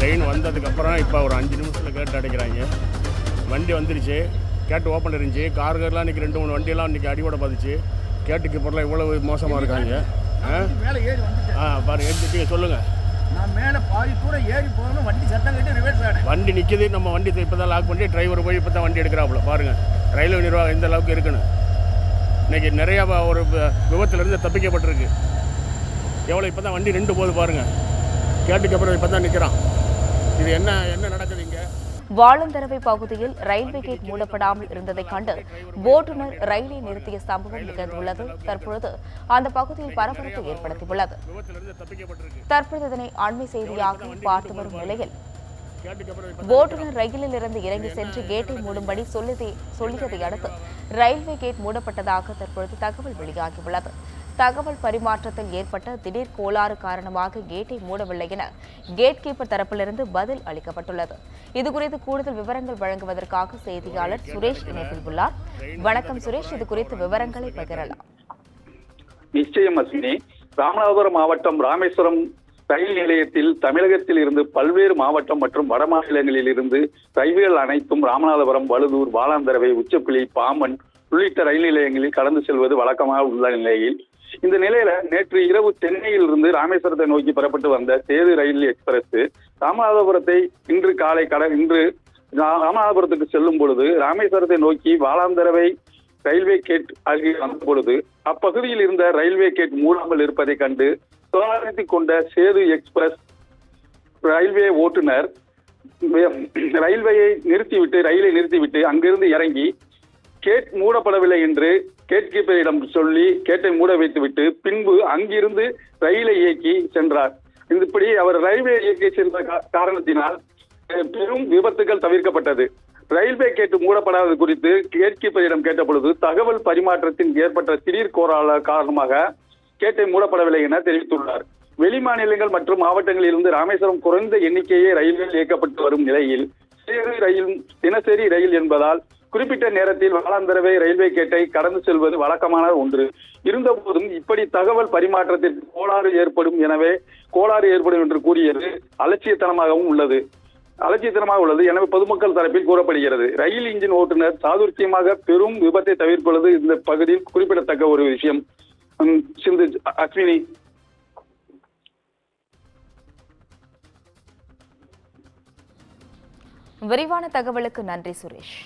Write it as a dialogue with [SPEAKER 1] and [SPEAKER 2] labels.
[SPEAKER 1] Train வந்ததுக்கப்புறம் இப்போ ஒரு 5 நிமிஷத்தில் கேட்டு அடைக்கிறாங்க. வண்டி வந்துருச்சு, கேட்டு ஓப்பன் இருந்துச்சு. கார்கள்லாம் இன்றைக்கி 2-3 வண்டியெல்லாம் இன்றைக்கி அடிபட பார்த்துச்சு. கேட்டுக்கு இப்போலாம் இவ்வளவு மோசமாக இருக்காங்க. பாருங்க, ஏறிட்டீங்க, சொல்லுங்கள்.
[SPEAKER 2] நான் மேலே பாதி கூட ஏறி போகணும், வண்டி சத்தம் கட்டி ரிவர்ஸ் ஆனேன்.
[SPEAKER 1] வண்டி நிற்கிது, நம்ம வண்டி இப்போ தான் லாக் பண்ணி டிரைவர் போய் இப்போ தான் வண்டி எடுக்கிறாப்புல. பாருங்கள் ரயில்வே நிர்வாகம் எந்த அளவுக்கு இருக்குன்னு. இன்றைக்கி நிறையா ஒரு விபத்துலேருந்து தப்பிக்கப்பட்டிருக்கு. எவ்வளோ இப்போ தான் வண்டி நின்று போகுது பாருங்கள். கேட்டுக்கு அப்புறம் இப்போ தான் நிற்கிறான். இது என்ன நடக்குது இங்கே?
[SPEAKER 3] வாழந்தரவை பகுதியில் ரயில்வே கேட் மூடப்படாமல் இருந்ததை கண்டு ஓட்டுநர் ரயிலை நிறுத்திய சம்பவம் நிகழ்ந்துள்ளது. தற்பொழுது அந்த பகுதியில் பரபரப்பை ஏற்படுத்தியுள்ளது. தற்போது இதனை அண்மை செய்தியாக பார்த்து வரும் நிலையில் ஓட்டுநர் ரயிலில் இருந்து இறங்கி சென்று கேட்டை மூடும்படி சொல்லியதை அடுத்து ரயில்வே கேட் மூடப்பட்டதாக தற்பொழுது தகவல் வெளியாகியுள்ளது. தகவல் பரிமாற்றத்தில் ஏற்பட்ட திடீர் கோளாறு காரணமாக கேட்டை மூடவில்லை என கேட் கீப்பர் தரப்பிலிருந்து பதில் அளிக்கப்பட்டுள்ளது. இதுகுறித்து கூடுதல் விவரங்கள் வழங்குவதற்காக செய்தியாளர் சுரேஷ் இணைப்பில் உள்ளார். வணக்கம் சுரேஷ், இது குறித்து விவரங்களை பகிரலாம்.
[SPEAKER 4] நிச்சயம் அஸ்வினி. ராமநாதபுரம் மாவட்டம் ராமேஸ்வரம் ரயில் நிலையத்தில் தமிழகத்தில் இருந்து பல்வேறு மாவட்டம் மற்றும் வட மாநிலங்களில் இருந்து ரயில்கள் அனைத்தும் ராமநாதபுரம், வழுதூர், வாலாந்தரவை, உச்சப்புலி, பாம்பன் உள்ளிட்ட ரயில் நிலையங்களில் கடந்து செல்வது வழக்கமாக உள்ள நிலையில் இந்த நிலையில நேற்று இரவு சென்னையில் இருந்து ராமேஸ்வரத்தை நோக்கி புறப்பட்டு வந்த சேது ரயில் எக்ஸ்பிரஸ் ராமநாதபுரத்தை இன்று ராமநாதபுரத்துக்கு செல்லும் பொழுது ராமேஸ்வரத்தை நோக்கி வாலாந்தரவை ரயில்வே கேட் அருகே வந்த பொழுது அப்பகுதியில் இருந்த ரயில்வே கேட் மூடாமல் இருப்பதை கண்டு சுதாரித்துக் கொண்ட சேது எக்ஸ்பிரஸ் ரயில்வே ஓட்டுநர் ரயிலை நிறுத்திவிட்டு அங்கிருந்து இறங்கி கேட் மூடப்படவில்லை என்று கேட் கீப்பரிடம் சொல்லி கேட்டை மூட வைத்துவிட்டு பின்பு அங்கிருந்து ரயிலை இயக்கி சென்றார். இப்படி அவர் ரயில்வே இயக்கி சென்ற காரணத்தினால் பெரும் விபத்துகள் தவிர்க்கப்பட்டது. ரயில்வே கேட் மூடப்படாதது குறித்து கேட் கீப்பரிடம் கேட்ட பொழுது தகவல் பரிமாற்றத்தில் ஏற்பட்ட திடீர் கோளாறு காரணமாக கேட்டை மூடப்படவில்லை என தெரிவித்துள்ளார். வெளி மாநிலங்கள் மற்றும் மாவட்டங்களில் இருந்து ராமேஸ்வரம் குறைந்த எண்ணிக்கையே ரயில்கள் இயக்கப்பட்டு வரும் நிலையில் சேது ரயில் தினசரி ரயில் என்பதால் குறிப்பிட்ட நேரத்தில் வாலாந்தரவை ரயில்வே கேட்டை கடந்து செல்வது வழக்கமான ஒன்று. இருந்தபோதும் இப்படி தகவல் பரிமாற்றத்திற்கு கோளாறு ஏற்படும் என்று கூறியது அலட்சியத்தனமாக உள்ளது. எனவே பொதுமக்கள் தரப்பில் கூறப்படுகிறது. ரயில் இன்ஜின் ஓட்டுநர் சாதுர்த்தியமாக பெரும் விபத்தை தவிர்ப்பது இந்த பகுதியில் குறிப்பிடத்தக்க ஒரு விஷயம். சிந்து அஸ்வினி.
[SPEAKER 3] விரிவான தகவலுக்கு நன்றி சுரேஷ்.